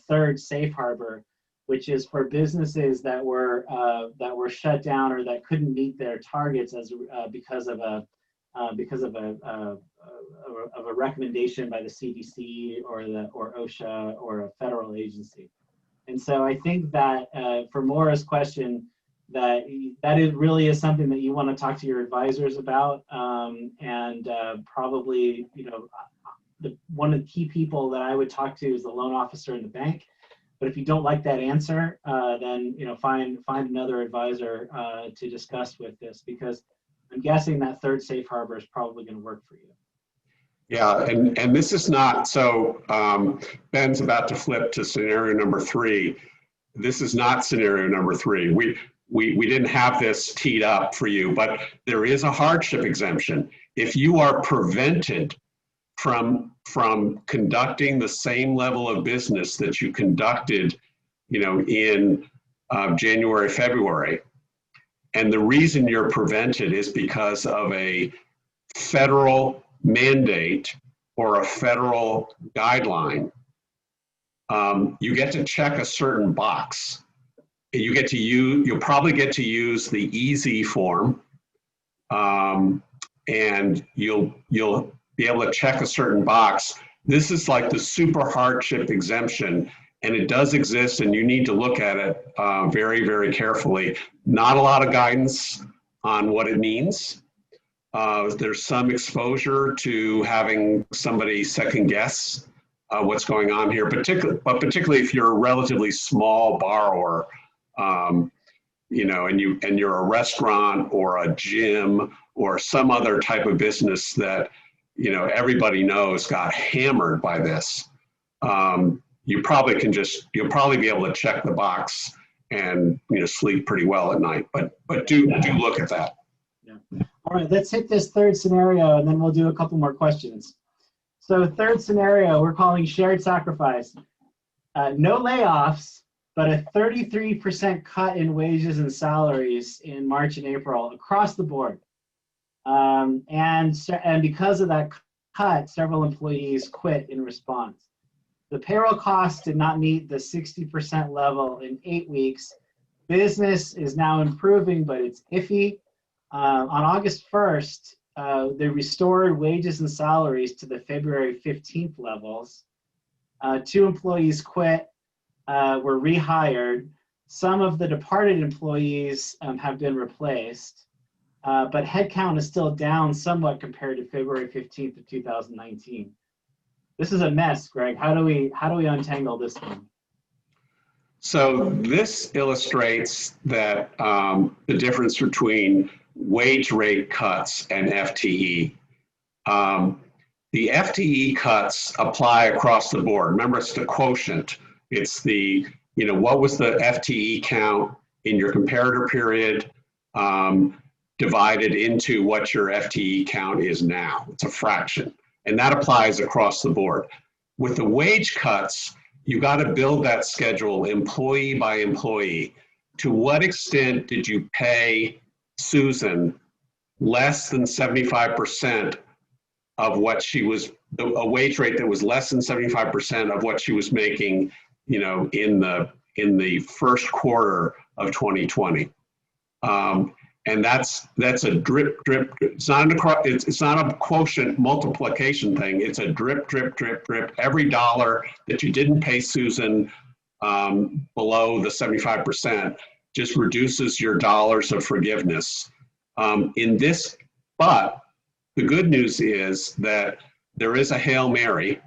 Speaker 3: third safe harbor, which is for businesses that were shut down or that couldn't meet their targets because of a recommendation by the CDC or OSHA or a federal agency. And so I think that for Maura's question, that really is something that you want to talk to your advisors about, and probably one of the key people that I would talk to is the loan officer in the bank. But if you don't like that answer, then find another advisor to discuss with this, because I'm guessing that third safe harbor is probably going to work for you.
Speaker 2: Yeah, and this is not, so Ben's about to flip to scenario number 3. This is not scenario number 3. We didn't have this teed up for you, but there is a hardship exemption. If you are prevented from conducting the same level of business that you conducted, in January, February, and the reason you're prevented is because of a federal mandate or a federal guideline, you get to check a certain box. You'll probably get to use the easy form, and you'll be able to check a certain box. This is like the super hardship exemption, and it does exist, and you need to look at it very, very carefully. Not a lot of guidance on what it means. There's some exposure to having somebody second guess what's going on here, particularly if you're a relatively small borrower, and you're a restaurant or a gym or some other type of business that everybody knows got hammered by this. You'll probably be able to check the box and sleep pretty well at night. But do look at that.
Speaker 3: Yeah. All right, let's hit this third scenario, and then we'll do a couple more questions. So third scenario, we're calling shared sacrifice. No layoffs, but a 33% cut in wages and salaries in March and April across the board. And because of that cut, several employees quit in response. The payroll costs did not meet the 60% level in 8 weeks. Business is now improving, but it's iffy. On August 1st, they restored wages and salaries to the February 15th levels. 2 employees quit, were rehired. Some of the departed employees have been replaced, but headcount is still down somewhat compared to February 15th of 2019. This is a mess, Greg. How do we untangle this one?
Speaker 2: So this illustrates that the difference between wage rate cuts and FTE. The FTE cuts apply across the board. Remember, it's the quotient. It's the, what was the FTE count in your comparator period divided into what your FTE count is now. It's a fraction. And that applies across the board. With the wage cuts, you got to build that schedule employee by employee. To what extent did you pay Susan less than 75% of what she was, a wage rate that was less than 75% of what she was making, in the first quarter of 2020. And that's a drip. It's not a quotient multiplication thing. It's a drip. Every dollar that you didn't pay Susan below the 75% just reduces your dollars of forgiveness. But the good news is that there is a Hail Mary.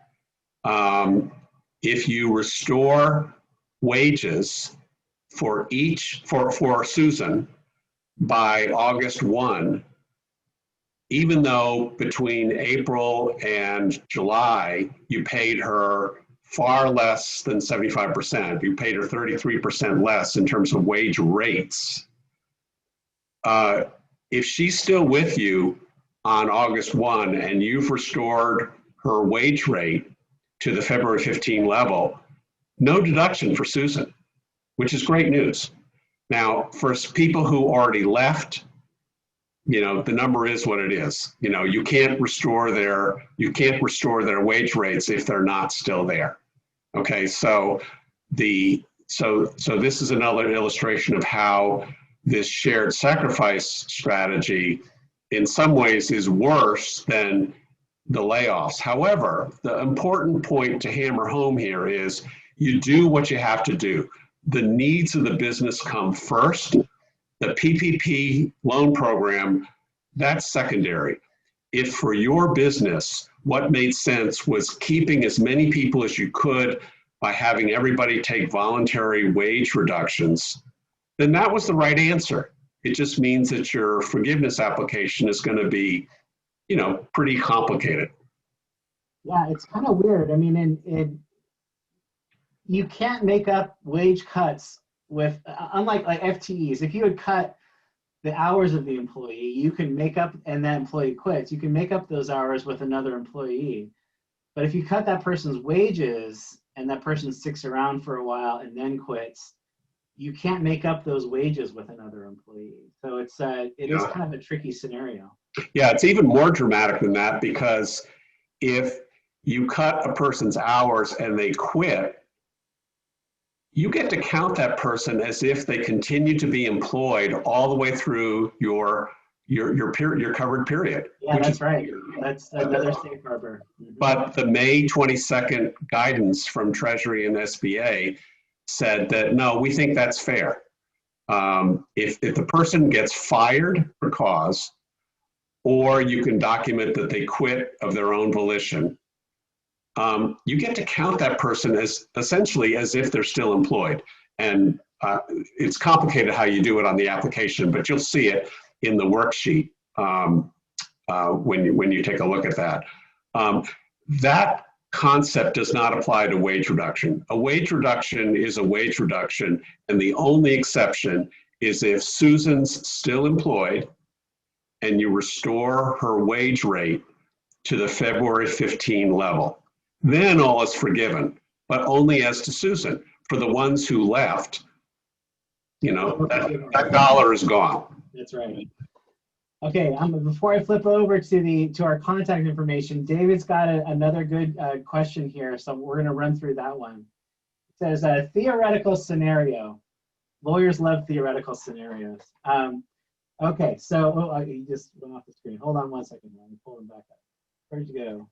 Speaker 2: If you restore wages for Susan by August 1, even though between April and July, you paid her far less than 75%, you paid her 33% less in terms of wage rates. If she's still with you on August 1 and you've restored her wage rate to the February 15 level, no deduction for Susan, which is great news. Now, for people who already left, the number is what it is. You can't restore their wage rates if they're not still there. Okay, so this is another illustration of how this shared sacrifice strategy in some ways is worse than the layoffs. However, the important point to hammer home here is you do what you have to do. The needs of the business come first. The PPP loan program, that's secondary. if for your business, what made sense was keeping as many people as you could by having everybody take voluntary wage reductions, then that was the right answer. It just means that your forgiveness application is going to be, pretty complicated.
Speaker 3: Yeah, it's kind of weird. I mean, you can't make up wage cuts with, unlike like FTEs. If you had cut the hours of the employee, you can make up, and that employee quits, you can make up those hours with another employee. But if you cut that person's wages and that person sticks around for a while and then quits, you can't make up those wages with another employee. So it is kind of a tricky scenario.
Speaker 2: Yeah, it's even more dramatic than that, because if you cut a person's hours and they quit, you get to count that person as if they continue to be employed all the way through your covered period.
Speaker 3: Yeah, that's right. That's another safe harbor.
Speaker 2: But the May 22nd guidance from Treasury and SBA said that, no, we think that's fair. If the person gets fired for cause, or you can document that they quit of their own volition, you get to count that person as essentially as if they're still employed. And it's complicated how you do it on the application, but you'll see it in the worksheet when you take a look at that. That concept does not apply to wage reduction. A wage reduction is a wage reduction, and the only exception is if Susan's still employed and you restore her wage rate to the February 15 level. Then all is forgiven, but only as to Susan. For the ones who left, that dollar is gone.
Speaker 3: That's right. Okay, before I flip over to our contact information, David's got another good question here, so we're going to run through that one. It says a theoretical scenario. Lawyers love theoretical scenarios. Okay, so he just went off the screen. Hold on one second. Let me pull him back up. Where'd you go?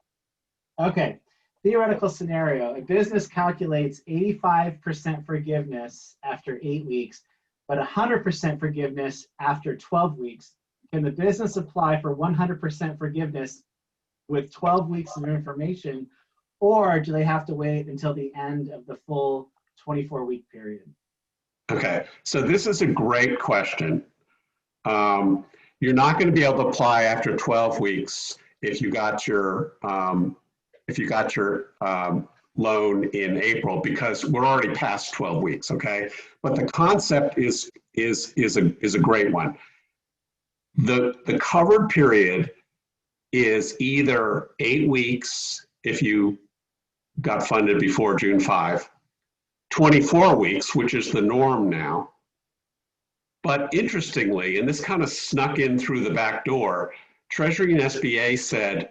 Speaker 3: Okay, theoretical scenario. A business calculates 85% forgiveness after 8 weeks, but 100% forgiveness after 12 weeks. Can the business apply for 100% forgiveness with 12 weeks of information, or do they have to wait until the end of the full 24-week period?
Speaker 2: Okay, so this is a great question. You're not going to be able to apply after 12 weeks if you got your loan in April, because we're already past 12 weeks. Okay, but the concept is a great one. The covered period is either 8 weeks if you got funded before June 5, 24 weeks, which is the norm now. But interestingly, and this kind of snuck in through the back door, Treasury and SBA said,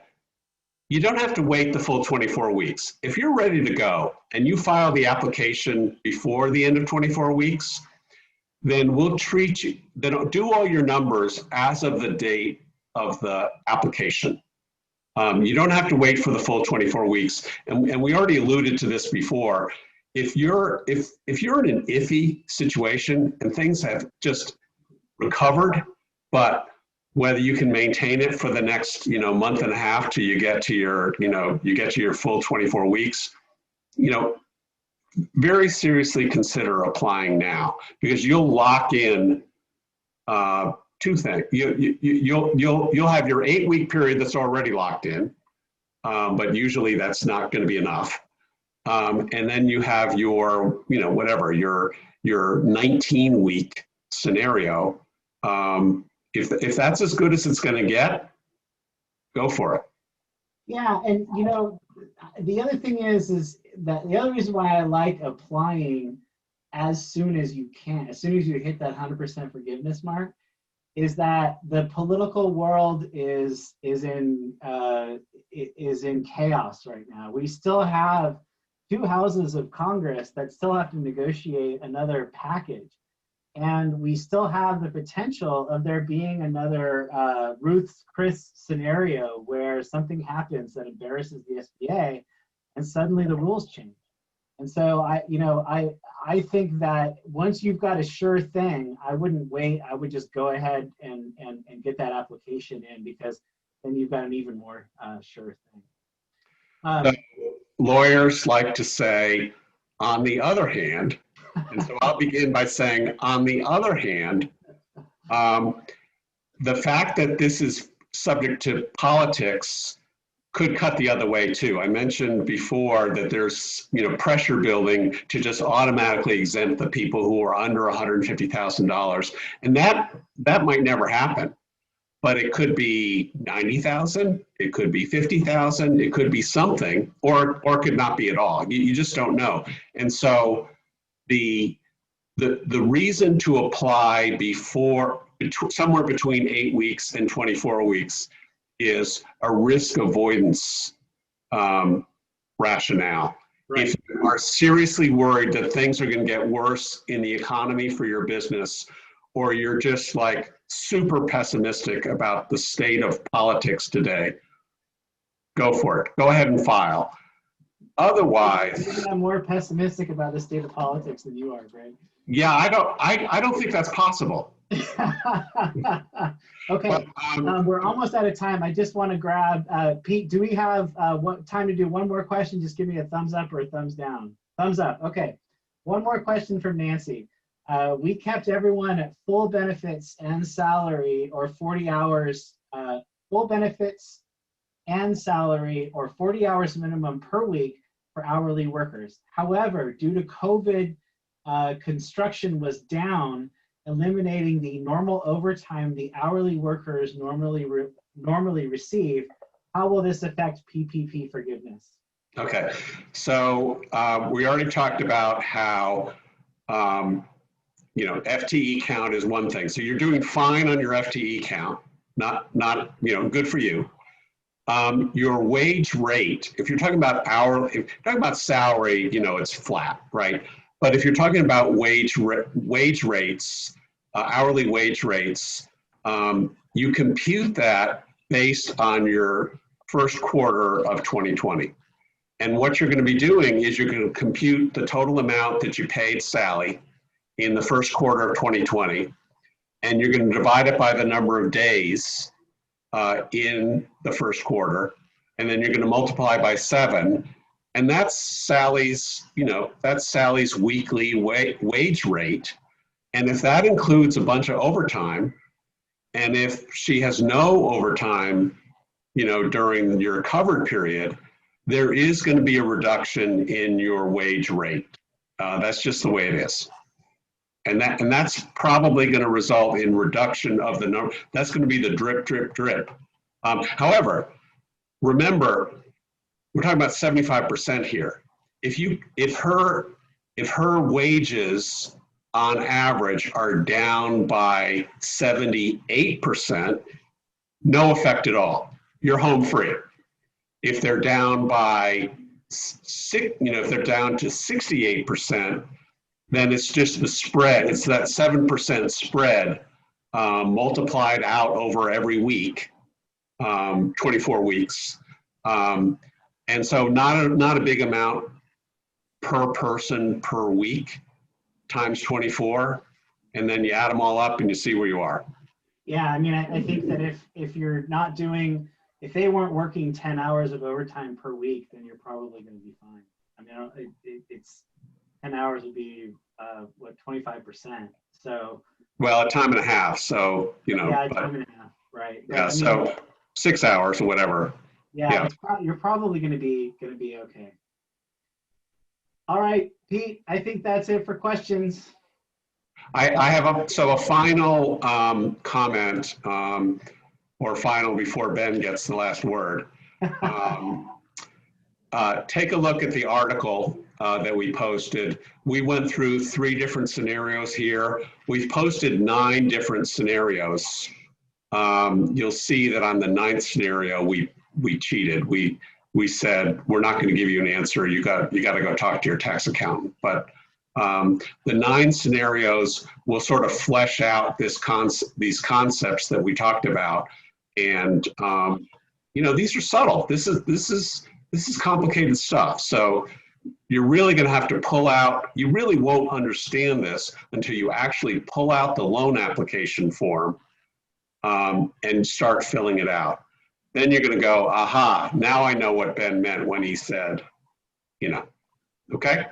Speaker 2: you don't have to wait the full 24 weeks. If you're ready to go and you file the application before the end of 24 weeks, then we'll treat you, then do all your numbers as of the date of the application. You don't have to wait for the full 24 weeks. And we already alluded to this before. If you're in an iffy situation and things have just recovered, but whether you can maintain it for the next month and a half till you get to your full 24 weeks, very seriously consider applying now, because you'll lock in two things. You'll have your 8-week period that's already locked in, but usually that's not going to be enough. And then you have your, your 19-week scenario. If that's as good as it's going to get, go for it.
Speaker 3: Yeah, and the other thing is that the other reason why I like applying as soon as you can, as soon as you hit that 100% forgiveness mark, is that the political world is in chaos right now. We still have 2 houses of Congress that still have to negotiate another package. And we still have the potential of there being another Ruth's Chris scenario where something happens that embarrasses the SBA and suddenly the rules change. And so I think that once you've got a sure thing, I wouldn't wait. I would just go ahead and get that application in, because then you've got an even more sure thing.
Speaker 2: Lawyers like to say, on the other hand, and so I'll begin by saying, on the other hand, the fact that this is subject to politics could cut the other way too. I mentioned before that there's pressure building to just automatically exempt the people who are under $150,000, and that might never happen. But it could be 90,000, it could be 50,000, it could be something, or it could not be at all. You just don't know. And so the reason to apply somewhere between 8 weeks and 24 weeks is a risk avoidance rationale. Right. If you are seriously worried that things are going to get worse in the economy for your business, or you're just like super pessimistic about the state of politics today, go for it. Go ahead and file. Otherwise,
Speaker 3: I'm more pessimistic about the state of politics than you are, Greg.
Speaker 2: Yeah, I don't think that's possible.
Speaker 3: Okay, but, we're almost out of time. I just want to grab Pete. Do we have time to do one more question? Just give me a thumbs up or a thumbs down. Thumbs up. Okay. One more question from Nancy. We kept everyone at full benefits and salary or 40 hours, full benefits and salary or 40 hours minimum per week for hourly workers. However, due to COVID, construction was down, eliminating the normal overtime the hourly workers normally receive. How will this affect PPP forgiveness?
Speaker 2: Okay, so we already talked about how FTE count is one thing. So you're doing fine on your FTE count, not good for you. Your wage rate, if you're talking about hourly, if you're talking about salary, it's flat, right? But if you're talking about wage rates, hourly wage rates, you compute that based on your first quarter of 2020. And what you're going to be doing is you're going to compute the total amount that you paid Sally in the first quarter of 2020, and you're going to divide it by the number of days in the first quarter, and then you're going to multiply by 7. And that's Sally's, weekly wage rate. And if that includes a bunch of overtime, and if she has no overtime, during your covered period, there is going to be a reduction in your wage rate. That's just the way it is. And that's probably going to result in reduction of the number. That's going to be the drip, drip, drip. However, remember, we're talking about 75% here. If her wages on average are down by 78%, no effect at all. You're home free. If they're down by if they're down to 68%, then it's just the spread. It's that 7% spread multiplied out over every week, 24 weeks. And so not a big amount per person per week times 24, and then you add them all up and you see where you are.
Speaker 3: Yeah, I mean, I think that if you're not doing, if they weren't working 10 hours of overtime per week, then you're probably going to be fine. I mean, it's 10 hours would be, 25%. So. Well,
Speaker 2: a time and a half, so,
Speaker 3: Yeah, a time and a half, right.
Speaker 2: Yeah, so 6 hours or whatever.
Speaker 3: Yeah. You're probably going to be okay. All right, Pete, I think that's it for questions.
Speaker 2: I have a final comment, or final before Ben gets the last word. Take a look at the article that we posted. We went through 3 different scenarios here. We've posted 9 different scenarios. You'll see that on the 9th scenario, we cheated. We said, we're not going to give you an answer. You got to go talk to your tax accountant. But the 9 scenarios will sort of flesh out these concepts that we talked about. And these are subtle. This is complicated stuff. So you're really going to have to pull out. You really won't understand this until you actually pull out the loan application form and start filling it out. then you're going to go, aha, now I know what Ben meant when he said, you know, okay?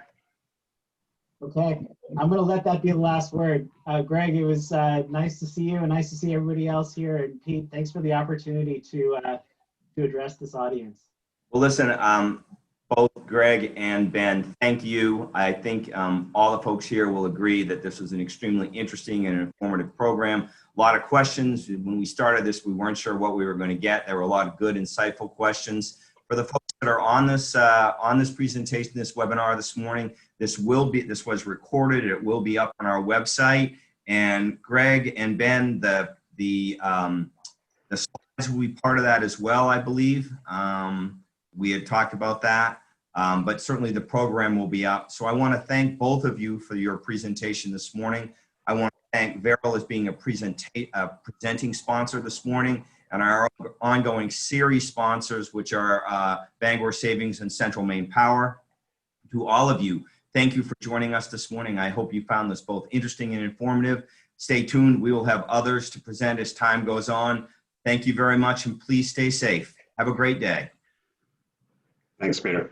Speaker 3: Okay, I'm gonna let that be the last word. Greg, it was nice to see you and nice to see everybody else here. And Pete, thanks for the opportunity to address this audience.
Speaker 1: Well, listen, both Greg and Ben, thank you. I think all the folks here will agree that this was an extremely interesting and informative program. A lot of questions. When we started this, we weren't sure what we were going to get. There were a lot of good, insightful questions. For the folks that are on this presentation, this webinar this morning, this was recorded. It will be up on our website. And Greg and Ben, the slides will be part of that as well, I believe. We had talked about that, but certainly the program will be up. So I want to thank both of you for your presentation this morning. I want to thank Veril as being a presenting sponsor this morning, and our ongoing series sponsors, which are Bangor Savings and Central Maine Power. To all of you, thank you for joining us this morning. I hope you found this both interesting and informative. Stay tuned. We will have others to present as time goes on. Thank you very much, and please stay safe. Have a great day.
Speaker 2: Thanks, Peter.